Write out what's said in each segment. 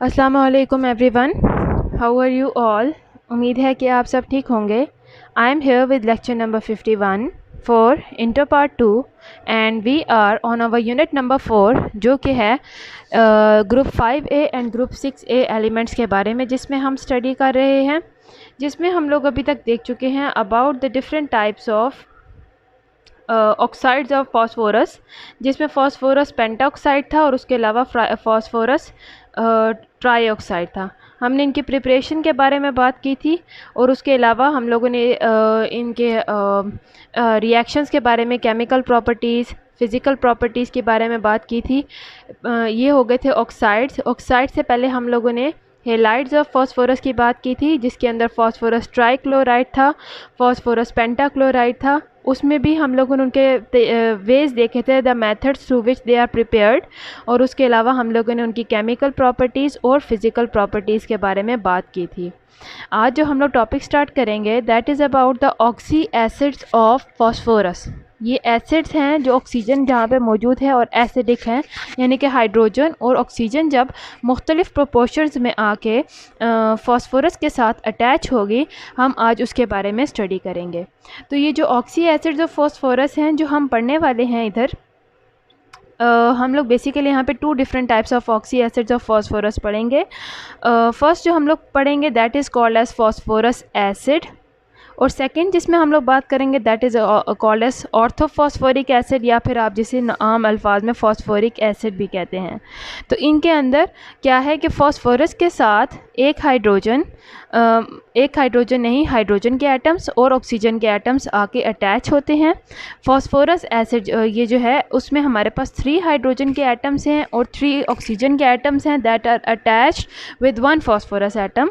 अस्सलामु अलैकुम everyone, how are you all. उम्मीद है कि आप सब ठीक होंगे। I am here with lecture number 51 for inter part 2 and we are on our unit number 4 जो कि है group 5A and group 6A elements के बारे में, जिसमें हम स्टडी कर रहे हैं, जिसमें हम लोग अभी तक देख चुके हैं about the different types of oxides of phosphorus, जिसमें फॉस्फोरस पेंटाऑक्साइड था और उसके अलावा फॉस्फोरस ट्राईऑक्साइड था। हमने इनकी प्रिपरेशन के बारे में बात की थी और उसके अलावा हम लोगों ने इनके रिएक्शंस के बारे में, केमिकल प्रॉपर्टीज़, फ़िज़िकल प्रॉपर्टीज़ के बारे में बात की थी। ये हो गए थे ऑक्साइड्स। ऑक्साइड से पहले हम लोगों ने हेलाइड्स ऑफ फॉस्फोरस की बात की थी, जिसके अंदर फॉस्फोरस ट्राईक्लोराइड था, फॉस्फोरस पेंटाक्लोराइड था। उसमें भी हम लोगों ने उनके वेज देखे थे, the methods through which they are prepared, और उसके अलावा हम लोगों ने उनकी केमिकल प्रॉपर्टीज़ और फिज़िकल प्रॉपर्टीज़ के बारे में बात की थी। आज जो हम लोग टॉपिक स्टार्ट करेंगे that is about the oxy acids of phosphorus. ये एसिड्स हैं जो ऑक्सीजन जहाँ पे मौजूद है और एसिडिक हैं, यानी कि हाइड्रोजन और ऑक्सीजन जब मुख्तलिफ़ प्रोपोर्शंस में आके फॉस्फोरस के साथ अटैच होगी, हम आज उसके बारे में स्टडी करेंगे। तो ये जो ऑक्सी एसिड्स ऑफ फॉस्फोरस हैं जो हम पढ़ने वाले हैं इधर, हम लोग बेसिकली यहाँ पे 2 different types of oxy acids of phosphorus पढ़ेंगे। फर्स्ट जो हम लोग पढ़ेंगे that is called as phosphorous acid, और सेकंड जिसमें हम लोग बात करेंगे that is called as orthophosphoric acid, या फिर आप जिसे आम अल्फाज में फॉस्फोरिक एसिड भी कहते हैं। तो इनके अंदर क्या है कि फॉस्फोरस के साथ एक हाइड्रोजन नहीं, हाइड्रोजन के एटम्स और ऑक्सीजन के एटम्स आके अटैच होते हैं। फॉस्फोरस एसिड ये जो है उसमें हमारे पास 3 हाइड्रोजन के एटम्स हैं और 3 ऑक्सीजन के एटम्स हैं that are attached with 1 phosphorus atom.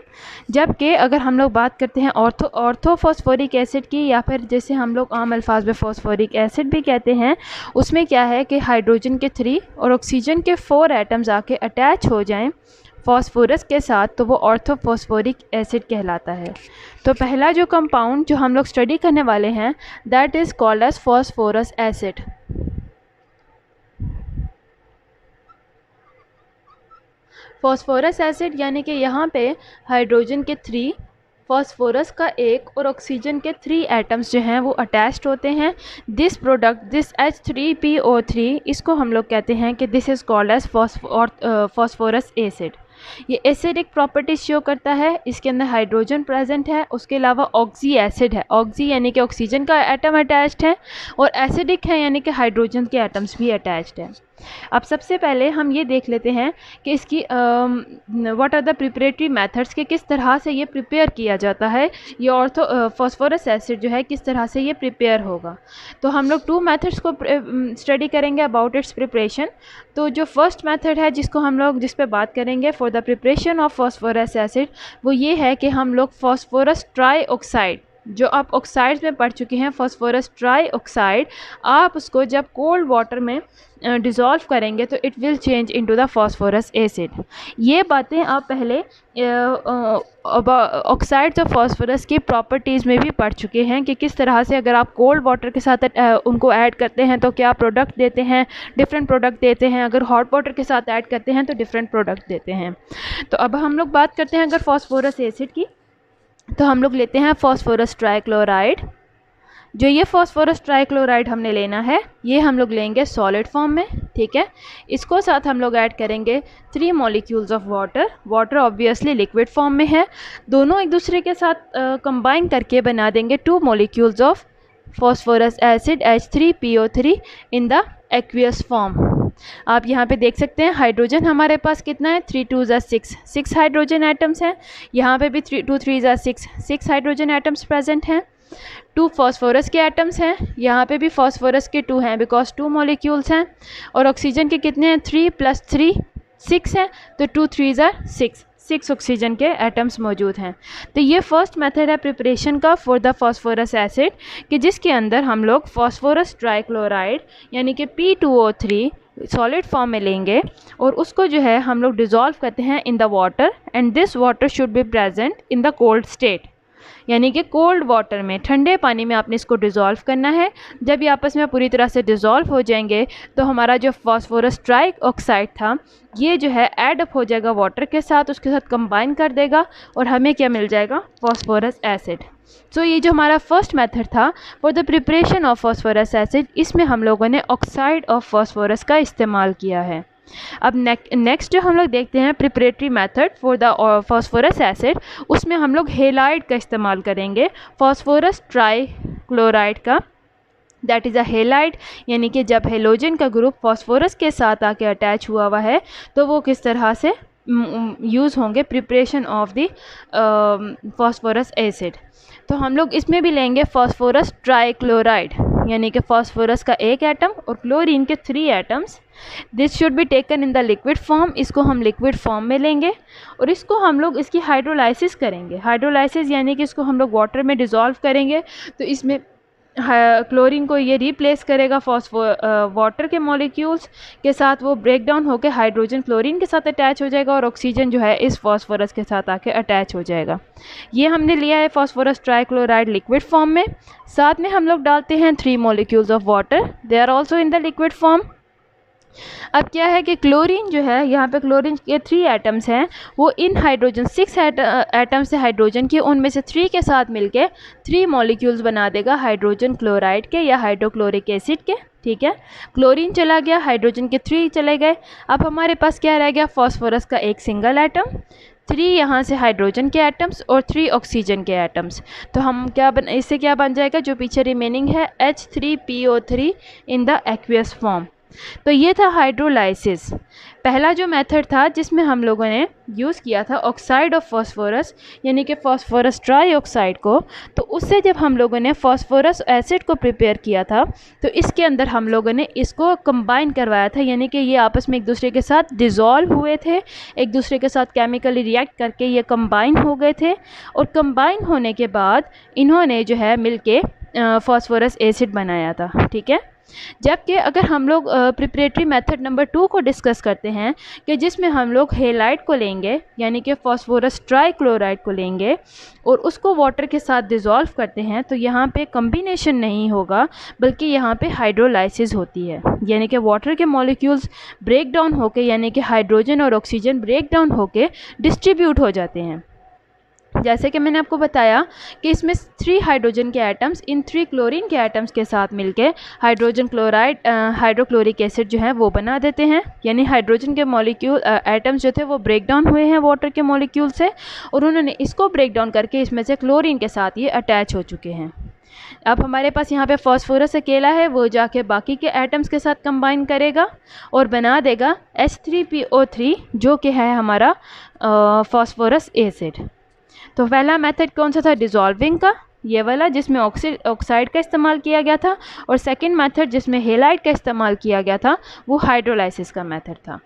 जबकि अगर हम लोग बात करते हैं ऑर्थोफॉस्फोरिक एसिड की, या फिर जैसे हम लोग आम अल्फाज में फॉस्फोरिक एसिड भी कहते हैं, उसमें क्या है कि हाइड्रोजन के 3 और ऑक्सीजन के 4 एटम्स आके अटैच हो जाएं फॉस्फोरस के साथ, तो वो ऑर्थोफॉस्फोरिक एसिड कहलाता है। तो पहला जो कंपाउंड जो हम लोग स्टडी करने वाले हैं that is called as phosphorous acid. Phosphorous acid यानी कि यहाँ पे हाइड्रोजन के 3, फॉस्फोरस का 1 और ऑक्सीजन के 3 एटम्स जो हैं वो अटैच्ड होते हैं। दिस प्रोडक्ट, दिस H3PO3, इसको हम लोग कहते हैं कि this is called as phosphorous acid. ये एसिडिक प्रॉपर्टीज शो करता है, इसके अंदर हाइड्रोजन प्रेजेंट है, उसके अलावा ऑक्सी एसिड है, ऑक्सी यानी कि ऑक्सीजन का एटम अटैच्ड है, और एसिडिक है यानी कि हाइड्रोजन के एटम्स भी अटैच्ड हैं। अब सबसे पहले हम ये देख लेते हैं कि इसकी what are the preparatory methods, के किस तरह से ये प्रिपेयर किया जाता है, ये फॉस्फोरस एसिड जो है किस तरह से ये प्रिपेयर होगा। तो हम लोग 2 मेथड्स को स्टडी करेंगे अबाउट इट्स प्रिपरेशन। तो जो फर्स्ट मेथड है जिसको हम लोग जिस पे बात करेंगे for the preparation of phosphorous acid, वो ये है कि हम लोग फॉस्फोरस ट्राईऑक्साइड, जो आप ऑक्साइड्स में पढ़ चुके हैं, फॉस्फोरस ट्राईऑक्साइड, आप उसको जब कोल्ड वाटर में डिज़ोल्व करेंगे तो it will change into the phosphorus acid. ये बातें आप पहले ऑक्साइड्स ऑफ फॉस्फोरस की प्रॉपर्टीज़ में भी पढ़ चुके हैं कि किस तरह से अगर आप कोल्ड वाटर के साथ उनको ऐड करते हैं तो क्या प्रोडक्ट देते हैं, डिफरेंट प्रोडक्ट देते हैं, अगर हॉट वाटर के साथ ऐड करते हैं तो डिफरेंट प्रोडक्ट देते हैं। तो अब हम लोग बात करते हैं अगर फॉस्फोरस एसिड की, तो हम लोग लेते हैं फॉस्फोरस ट्राईक्लोराइड। जो ये फॉस्फोरस ट्राईक्लोराइड हमने लेना है ये हम लोग लेंगे सॉलिड फॉर्म में, ठीक है। इसको साथ हम लोग ऐड करेंगे 3 molecules of water. Water obviously liquid form में है, दोनों एक दूसरे के साथ कंबाइन करके बना देंगे 2 molecules of phosphorous acid H3PO3 in the aqueous form. आप यहाँ पे देख सकते हैं हाइड्रोजन हमारे पास कितना है, 3 2 6, 6 हाइड्रोजन एटम्स हैं। यहाँ पे भी 2 3 6 हाइड्रोजन एटम्स प्रेजेंट हैं। 2 फॉस्फोरस के एटम्स हैं, यहाँ पे भी फॉस्फोरस के 2 हैं बिकॉज 2 मॉलिक्यूल्स हैं, और ऑक्सीजन के कितने हैं, 3 + 3 6 हैं, तो 2 3 6 ऑक्सीजन के एटम्स मौजूद हैं। तो ये फर्स्ट मेथड है प्रिपरेशन का फॉर द फॉस्फोरस एसिड, कि जिसके अंदर हम लोग फॉस्फोरस ट्राईक्लोराइड यानी कि P2O3 सॉलिड फॉर्म में लेंगे और उसको जो है हम लोग डिज़ोल्व करते हैं in the water, and this water should be present in the cold state. यानी कि कोल्ड वाटर में, ठंडे पानी में आपने इसको डिज़ोल्व करना है। जब ये आपस में पूरी तरह से डिज़ोल्व हो जाएंगे तो हमारा जो फास्फोरस ट्राई ऑक्साइड था ये जो है ऐड अप हो जाएगा वाटर के साथ, उसके साथ कंबाइन कर देगा और हमें क्या मिल जाएगा, फास्फोरस एसिड। सो ये जो हमारा फर्स्ट मेथड था for the preparation of phosphorus acid, इसमें हम लोगों ने ऑक्साइड ऑफ फास्फोरस का इस्तेमाल किया है। अब नेक्स्ट जो हम लोग देखते हैं preparatory method for the phosphorus acid, उसमें हम लोग हेलाइड का इस्तेमाल करेंगे, फास्फोरस ट्राई क्लोराइड का, दैट इज़ अ हेलाइड। यानी कि जब हेलोजन का ग्रुप फास्फोरस के साथ आके अटैच हुआ है तो वो किस तरह से यूज़ होंगे preparation of the phosphorus acid. तो हम लोग इसमें भी लेंगे फास्फोरस ट्राईक्लोराइड, यानी कि फास्फोरस का एक एटम और क्लोरीन के 3 atoms. This should be taken in the liquid form, इसको हम लिक्विड फॉर्म में लेंगे और इसको हम लोग इसकी हाइड्रोलाइसिस करेंगे। हाइड्रोलाइसिस यानी कि इसको हम लोग वाटर में डिज़ोल्व करेंगे तो इसमें क्लोरीन को ये रिप्लेस करेगा वाटर के मॉलिक्यूल्स के साथ, वो ब्रेक डाउन होकर हाइड्रोजन क्लोरीन के साथ अटैच हो जाएगा और ऑक्सीजन जो है इस फास्फोरस के साथ आके अटैच हो जाएगा। ये हमने लिया है फास्फोरस ट्राईक्लोराइड लिक्विड फॉर्म में। साथ में हम लोग डालते हैं 3 molecules of water, they are also in the liquid form. अब क्या है कि क्लोरीन जो है, यहाँ पे क्लोरीन के 3 एटम्स हैं, वो इन हाइड्रोजन 6 एटम्स से हाइड्रोजन के, उनमें से 3 के साथ मिलके 3 मॉलिक्यूल्स बना देगा हाइड्रोजन क्लोराइड के या हाइड्रोक्लोरिक एसिड के। ठीक है, क्लोरीन चला गया, हाइड्रोजन के 3 चले गए। अब हमारे पास क्या रह गया, फास्फोरस का एक सिंगल एटम, 3 यहाँ से हाइड्रोजन के एटम्स और 3 ऑक्सीजन के एटम्स। तो हम क्या इससे क्या बन जाएगा, जो पीछे रिमेनिंग है H3PO3 in the aqueous form. तो ये था हाइड्रोलाइसिस, पहला जो मेथड था जिसमें हम लोगों ने यूज़ किया था ऑक्साइड ऑफ फास्फोरस, यानी कि फास्फोरस ट्राई ऑक्साइड को। तो उससे जब हम लोगों ने फास्फोरस एसिड को प्रिपेयर किया था तो इसके अंदर हम लोगों ने इसको कंबाइन करवाया था, यानी कि ये आपस में एक दूसरे के साथ डिज़ोल्व हुए थे, एक दूसरे के साथ केमिकली रिएक्ट करके ये कंबाइन हो गए थे और कंबाइन होने के बाद इन्होंने जो है मिलके फास्फोरस एसिड बनाया था। ठीक है, जबकि अगर हम लोग प्रिपरेटरी मेथड नंबर 2 को डिस्कस करते हैं कि जिसमें हम लोग हेलाइड को लेंगे, यानी कि फास्फोरस ट्राईक्लोराइड को लेंगे और उसको वाटर के साथ डिज़ोल्व करते हैं, तो यहाँ पे कम्बिनेशन नहीं होगा बल्कि यहाँ पे हाइड्रोलाइसिस होती है, यानी कि वाटर के मॉलिक्यूल्स ब्रेक डाउन होके, यानी कि हाइड्रोजन और ऑक्सीजन ब्रेक डाउन होके डिस्ट्रीब्यूट हो जाते हैं। जैसे कि मैंने आपको बताया कि इसमें 3 हाइड्रोजन के एटम्स इन 3 क्लोरीन के एटम्स के साथ मिलके हाइड्रोजन क्लोराइड हाइड्रोक्लोरिक एसिड जो है वो बना देते हैं, यानी हाइड्रोजन के मॉलिक्यूल एटम्स जो थे वो ब्रेक डाउन हुए हैं वाटर के मॉलिक्यूल से और उन्होंने इसको ब्रेक डाउन करके इसमें से क्लोरीन के साथ ये अटैच हो चुके हैं। अब हमारे पास यहाँ पे फास्फोरस अकेला है, वो जाके बाकी के एटम्स के साथ कंबाइन करेगा और बना देगा H3PO3 जो कि है हमारा फास्फोरस एसिड। तो पहला मेथड कौन सा था, डिज़ोल्विंग का, ये वाला जिसमें ऑक्साइड का इस्तेमाल किया गया था, और सेकंड मेथड जिसमें हेलाइड का इस्तेमाल किया गया था वो हाइड्रोलाइसिस का मेथड था।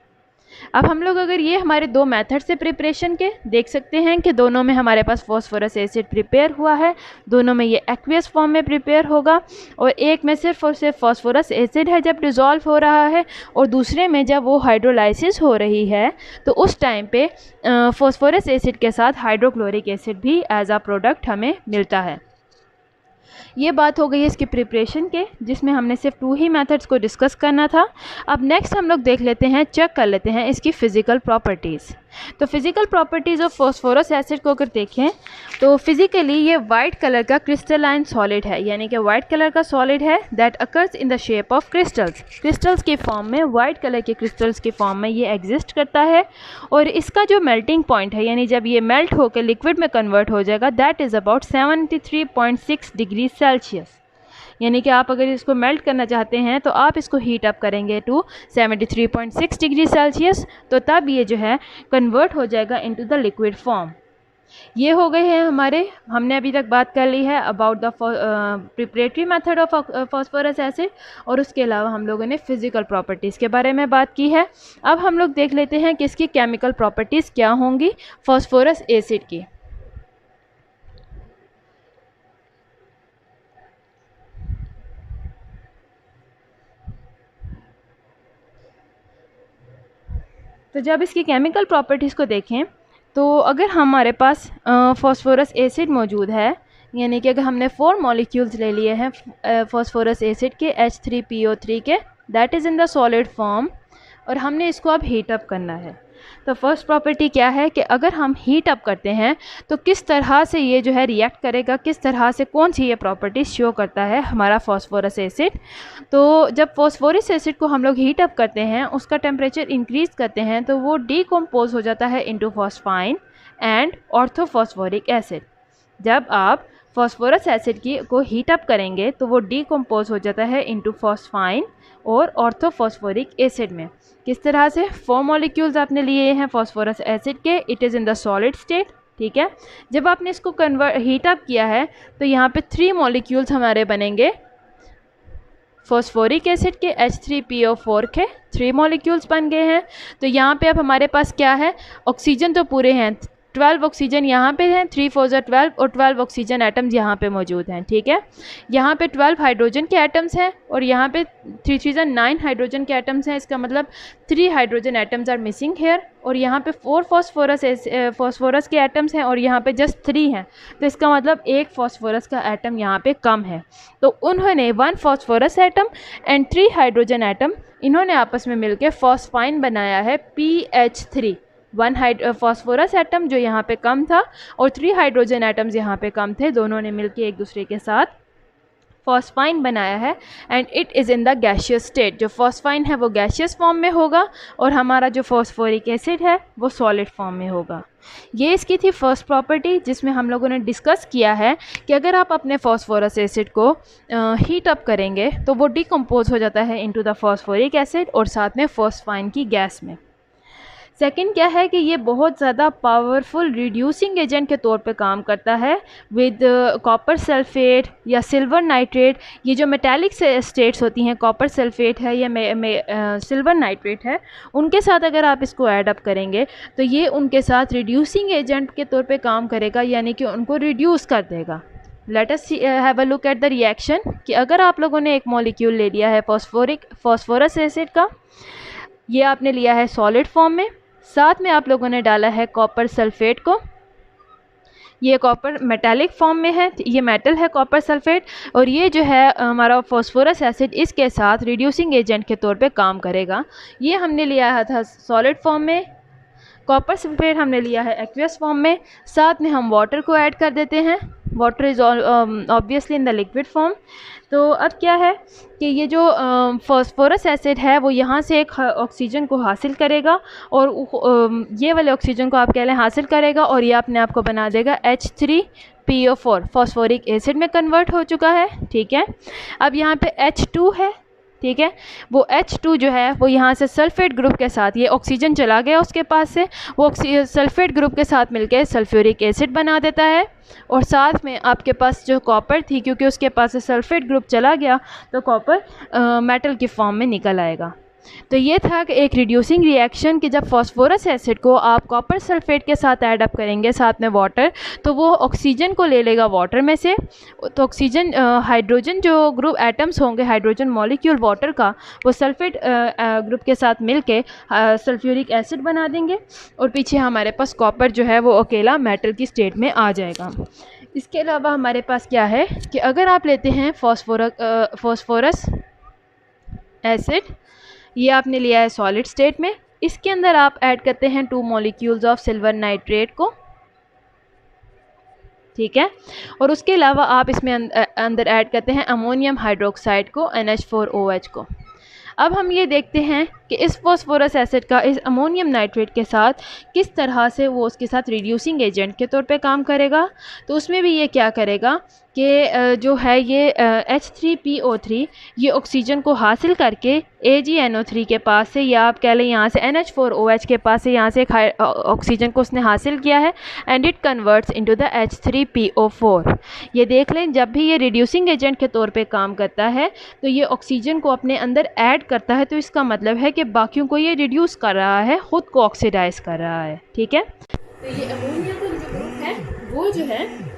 अब हम लोग अगर ये हमारे 2 मेथड से प्रिपरेशन के देख सकते हैं कि दोनों में हमारे पास फास्फोरस एसिड प्रिपेयर हुआ है, दोनों में ये एक्वियस फॉर्म में प्रिपेयर होगा और एक में सिर्फ और सिर्फ फास्फोरस एसिड है जब डिज़ोल्व हो रहा है और दूसरे में जब वो हाइड्रोलाइसिस हो रही है तो उस टाइम पे फास्फोरस एसिड के साथ हाइड्रोक्लोरिक एसिड भी एज अ प्रोडक्ट हमें मिलता है। ये बात हो गई इसकी प्रिपरेशन के, जिसमें हमने सिर्फ 2 ही मेथड्स को डिस्कस करना था। अब नेक्स्ट हम लोग देख लेते हैं, चेक कर लेते हैं इसकी फ़िज़िकल प्रॉपर्टीज़। तो physical properties of phosphorus acid को अगर देखें तो फिज़िकली ये वाइट कलर का क्रिस्टलाइन सॉलिड है, यानी कि वाइट कलर का सॉलिड है that occurs in the shape of crystals. Crystals की फॉर्म में, वाइट कलर के क्रिस्टल्स की फॉर्म में ये एग्जिस्ट करता है और इसका जो मेल्टिंग पॉइंट है, यानी जब ये मेल्ट होकर लिक्विड में कन्वर्ट हो जाएगा, that is about 73.6 degree Celsius. यानी कि आप अगर इसको मेल्ट करना चाहते हैं तो आप इसको हीट अप करेंगे टू 73.6 डिग्री सेल्सियस, तो तब ये जो है कन्वर्ट हो जाएगा इनटू द लिक्विड फॉर्म। ये हो गए हैं हमने अभी तक बात कर ली है about the preparatory method of phosphorus acid और उसके अलावा हम लोगों ने फिज़िकल प्रॉपर्टीज़ के बारे में बात की है। अब हम लोग देख लेते हैं कि इसकी केमिकल प्रॉपर्टीज़ क्या होंगी फास्फोरस एसिड की। तो जब इसकी केमिकल प्रॉपर्टीज़ को देखें तो अगर हमारे पास फॉस्फोरस एसिड मौजूद है, यानी कि अगर हमने 4 मॉलिक्यूल्स ले लिए हैं फॉस्फोरस एसिड के H3PO3 के, that is in the solid form, और हमने इसको अब हीट अप करना है। तो फर्स्ट प्रॉपर्टी क्या है कि अगर हम हीट अप करते हैं तो किस तरह से ये जो है रिएक्ट करेगा, किस तरह से कौन सी ये प्रॉपर्टी शो करता है हमारा फॉस्फोरस एसिड। तो जब फॉस्फोरस एसिड को हम लोग हीट अप करते हैं, उसका टेम्परेचर इंक्रीज़ करते हैं, तो वो डीकम्पोज हो जाता है into phosphine and orthophosphoric acid. जब आप फॉस्फोरस एसिड को हीट अप करेंगे तो वो डीकम्पोज हो जाता है इनटू फॉस्फाइन और ऑर्थोफॉस्फोरिक एसिड में। किस तरह से? 4 मॉलिक्यूल्स आपने लिए हैं फॉस्फोरस एसिड के, it is in the solid state, ठीक है। जब आपने इसको हीट अप किया है तो यहाँ पे 3 मॉलिक्यूल्स हमारे बनेंगे फॉस्फोरिक एसिड के H3PO4 के 3 मॉलिक्यूल्स बन गए हैं। तो यहाँ पे अब हमारे पास क्या है, ऑक्सीजन तो पूरे हैं, 12 ऑक्सीजन यहाँ पे हैं, 3 4 12 और 12 ऑक्सीजन एटम्स यहाँ पे मौजूद हैं, ठीक है। यहाँ पे 12 हाइड्रोजन के एटम्स हैं और यहाँ पे 3 3 9 हाइड्रोजन के एटम्स हैं। इसका मतलब 3 hydrogen atoms are missing here, और यहाँ पे 4 फॉस्फोरस के एटम्स हैं और यहाँ पे जस्ट 3 हैं। तो इसका मतलब एक फॉस्फोरस का एटम यहाँ पे कम है। तो उन्होंने 1 phosphorus atom and 3 hydrogen atom, इन्होंने आपस में मिलकर फॉस्फाइन बनाया है PH3। 1 फॉस्फोरस एटम जो यहाँ पे कम था और 3 हाइड्रोजन एटम्स यहाँ पे कम थे, दोनों ने मिलकर एक दूसरे के साथ फॉस्फाइन बनाया है and it is in the gaseous state. जो फॉस्फाइन है वो गैशियस फॉर्म में होगा और हमारा जो फॉस्फोरिक एसिड है वो सॉलिड फॉर्म में होगा। ये इसकी थी फर्स्ट प्रॉपर्टी, जिसमें हम लोगों ने डिस्कस किया है कि अगर आप अपने फॉस्फोरस एसिड को हीट अप करेंगे तो वो डिकम्पोज हो जाता है इनटू द फॉस्फोरिक एसिड और साथ में फॉस्फाइन की गैस में। सेकंड क्या है कि ये बहुत ज़्यादा पावरफुल रिड्यूसिंग एजेंट के तौर पे काम करता है विद कॉपर सल्फेट या सिल्वर नाइट्रेट। ये जो मेटालिक स्टेट्स होती हैं, कॉपर सल्फेट है या सिल्वर नाइट्रेट है, उनके साथ अगर आप इसको ऐड अप करेंगे तो ये उनके साथ रिड्यूसिंग एजेंट के तौर पे काम करेगा, यानी कि उनको रिड्यूस कर देगा। Let us have a look at the reaction कि अगर आप लोगों ने एक मॉलिक्यूल ले लिया है फॉस्फोरस एसिड का, ये आपने लिया है सॉलिड फॉर्म में, साथ में आप लोगों ने डाला है कॉपर सल्फेट को, ये कॉपर मेटालिक फॉर्म में है, ये मेटल है कॉपर सल्फेट, और ये जो है हमारा फॉस्फोरस एसिड इसके साथ रिड्यूसिंग एजेंट के तौर पे काम करेगा। ये हमने लिया था सॉलिड फॉर्म में, कॉपर सल्फेट हमने लिया है एक्वियस फॉर्म में, साथ में हम वाटर को ऐड कर देते हैं। Water is obviously in the liquid form. तो अब क्या है कि ये जो फॉस्फोरस एसिड है वो यहाँ से एक ऑक्सीजन को हासिल करेगा और ये वाले ऑक्सीजन को आप कह लें हासिल करेगा और ये अपने आप को बना देगा H3PO4, फॉस्फोरिक एसिड में कन्वर्ट हो चुका है, ठीक है। अब यहाँ पे H2 है, ठीक है। वो H2 जो है वो यहाँ से सल्फेट ग्रुप के साथ, ये ऑक्सीजन चला गया उसके पास से, वो सल्फेट ग्रुप के साथ मिलकर सल्फ्यूरिक एसिड बना देता है, और साथ में आपके पास जो कॉपर थी, क्योंकि उसके पास से सल्फेट ग्रुप चला गया तो कॉपर मेटल की फॉर्म में निकल आएगा। तो ये था कि एक रिड्यूसिंग रिएक्शन कि जब फॉस्फोरस एसिड को आप कॉपर सल्फेट के साथ ऐड अप करेंगे साथ में वाटर, तो वो ऑक्सीजन को ले लेगा वाटर में से, तो ऑक्सीजन हाइड्रोजन जो ग्रुप एटम्स होंगे, हाइड्रोजन मॉलिक्यूल वाटर का, वो सल्फेट ग्रुप के साथ मिलके सल्फ्यूरिक एसिड बना देंगे और पीछे हमारे पास कॉपर जो है वो अकेला मेटल की स्टेट में आ जाएगा। इसके अलावा हमारे पास क्या है कि अगर आप लेते हैं फॉस्फोरस एसिड, ये आपने लिया है सॉलिड स्टेट में, इसके अंदर आप ऐड करते हैं 2 मॉलिक्यूल्स ऑफ सिल्वर नाइट्रेट को, ठीक है, और उसके अलावा आप इसमें अंदर ऐड करते हैं अमोनियम हाइड्रोक्साइड को, NH4OH को। अब हम ये देखते हैं कि इस फॉस्फोरस एसिड का इस अमोनियम नाइट्रेट के साथ किस तरह से वो उसके साथ रिड्यूसिंग एजेंट के तौर पे काम करेगा। तो उसमें भी ये क्या करेगा कि जो है ये H3PO3 ये ऑक्सीजन को हासिल करके AgNO3 के पास से, या आप कह लें यहाँ से NH4OH के पास से, यहाँ से एक ऑक्सीजन को उसने हासिल किया है and it converts into the H3PO4। ये देख लें, जब भी ये रिड्यूसिंग एजेंट के तौर पे काम करता है तो ये ऑक्सीजन को अपने अंदर ऐड करता है, तो इसका मतलब है कि बाकियों को ये रिड्यूस कर रहा है, ख़ुद को ऑक्सीडाइज कर रहा है, ठीक है। तो ये अमोनिया का जो ग्रुप है वो जो है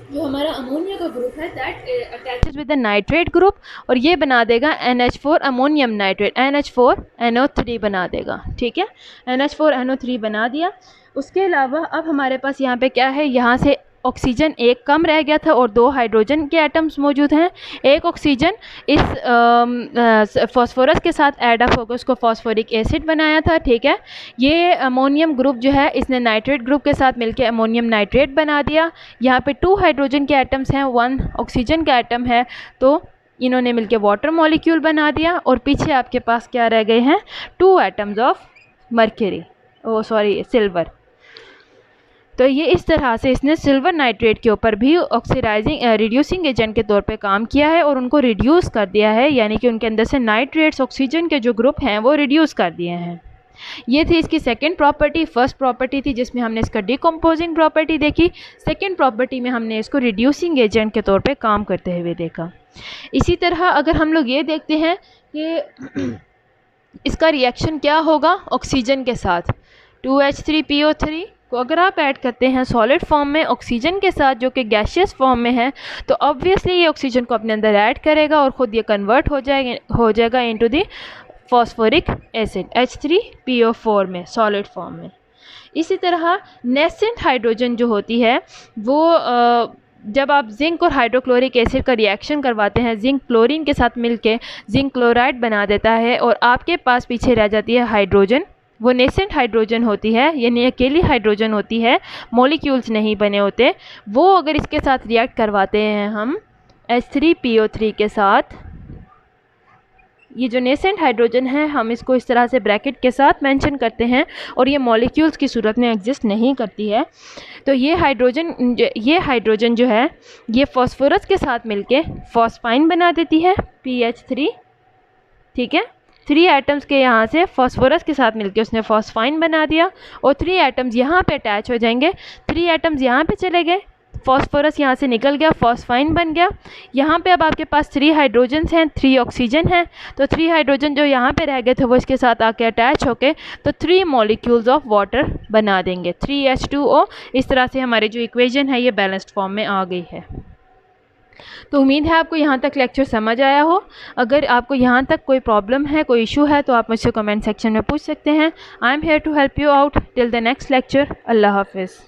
जो हमारा अमोनिया का ग्रुप है that attaches with the nitrate group और ये बना देगा NH4 अमोनियम नाइट्रेट, NH4NO3 बना देगा। ठीक है, NH4NO3 बना दिया। उसके अलावा अब हमारे पास यहाँ पे क्या है, यहाँ से ऑक्सीजन एक कम रह गया था और 2 हाइड्रोजन के एटम्स मौजूद हैं। एक ऑक्सीजन इस फास्फोरस के साथ ऐड अप होकर उसको फास्फोरिक एसिड बनाया था। ठीक है, ये अमोनियम ग्रुप जो है इसने नाइट्रेट ग्रुप के साथ मिलकर अमोनियम नाइट्रेट बना दिया। यहाँ पे 2 हाइड्रोजन के एटम्स हैं, 1 ऑक्सीजन का एटम है, तो इन्होंने मिलकर वाटर मॉलिक्यूल बना दिया। और पीछे आपके पास क्या रह गए हैं, 2 एटम्स ऑफ मर्क्यूरी, सिल्वर। तो ये इस तरह से इसने सिल्वर नाइट्रेट के ऊपर भी ऑक्सीडाइजिंग रिड्यूसिंग एजेंट के तौर पे काम किया है और उनको रिड्यूस कर दिया है, यानी कि उनके अंदर से नाइट्रेट्स ऑक्सीजन के जो ग्रुप हैं वो रिड्यूस कर दिए हैं। ये थी इसकी सेकंड प्रॉपर्टी। फर्स्ट प्रॉपर्टी थी जिसमें हमने इसका डिकम्पोजिंग प्रॉपर्टी देखी, सेकंड प्रॉपर्टी में हमने इसको रिड्यूसिंग एजेंट के तौर पे काम करते हुए देखा। इसी तरह अगर हम लोग ये देखते हैं कि इसका रिएक्शन क्या होगा ऑक्सीजन के साथ, 2H3PO3 को अगर आप ऐड करते हैं सॉलिड फॉर्म में ऑक्सीजन के साथ जो कि गैसियस फॉर्म में है, तो ऑब्वियसली ये ऑक्सीजन को अपने अंदर ऐड करेगा और ख़ुद ये कन्वर्ट हो जाएगा into the phosphoric acid H3PO4 में, सॉलिड फॉर्म में। इसी तरह नेसेंट हाइड्रोजन जो होती है वो जब आप जिंक और हाइड्रोक्लोरिक एसिड का रिएक्शन करवाते हैं, जिंक क्लोरीन के साथ मिलके जिंक क्लोराइड बना देता है और आपके पास पीछे रह जाती है हाइड्रोजन। वो नेसेंट हाइड्रोजन होती है, यानी अकेली हाइड्रोजन होती है, मॉलिक्यूल्स नहीं बने होते। वो अगर इसके साथ रिएक्ट करवाते हैं हम H3PO3 के साथ, ये जो नेसेंट हाइड्रोजन है हम इसको इस तरह से ब्रैकेट के साथ मेंशन करते हैं और ये मॉलिक्यूल्स की सूरत में एग्जिस्ट नहीं करती है। तो ये हाइड्रोजन जो है ये फॉस्फोरस के साथ मिलके फॉस्फाइन बना देती है PH3। ठीक है, 3 एटम्स के यहाँ से फॉस्फोरस के साथ मिलके उसने फॉस्फाइन बना दिया और 3 एटम्स यहाँ पे अटैच हो जाएंगे। 3 एटम्स यहाँ पे चले गए, फॉस्फोरस यहाँ से निकल गया, फॉस्फाइन बन गया। यहाँ पे अब आपके पास 3 हाइड्रोजन्स हैं, 3 ऑक्सीजन हैं, तो 3 हाइड्रोजन जो यहाँ पे रह गए थे वो इसके साथ आके अटैच होके तो 3 मॉलिक्यूल्स ऑफ वाटर बना देंगे, 3H2O। इस तरह से हमारी जो इक्वेशन है ये बैलेंस्ड फॉर्म में आ गई है। तो उम्मीद है आपको यहाँ तक लेक्चर समझ आया हो। अगर आपको यहाँ तक कोई प्रॉब्लम है, कोई इशू है, तो आप मुझसे कमेंट सेक्शन में पूछ सकते हैं। I am here to help you out till the next lecture. अल्लाह हाफिज़।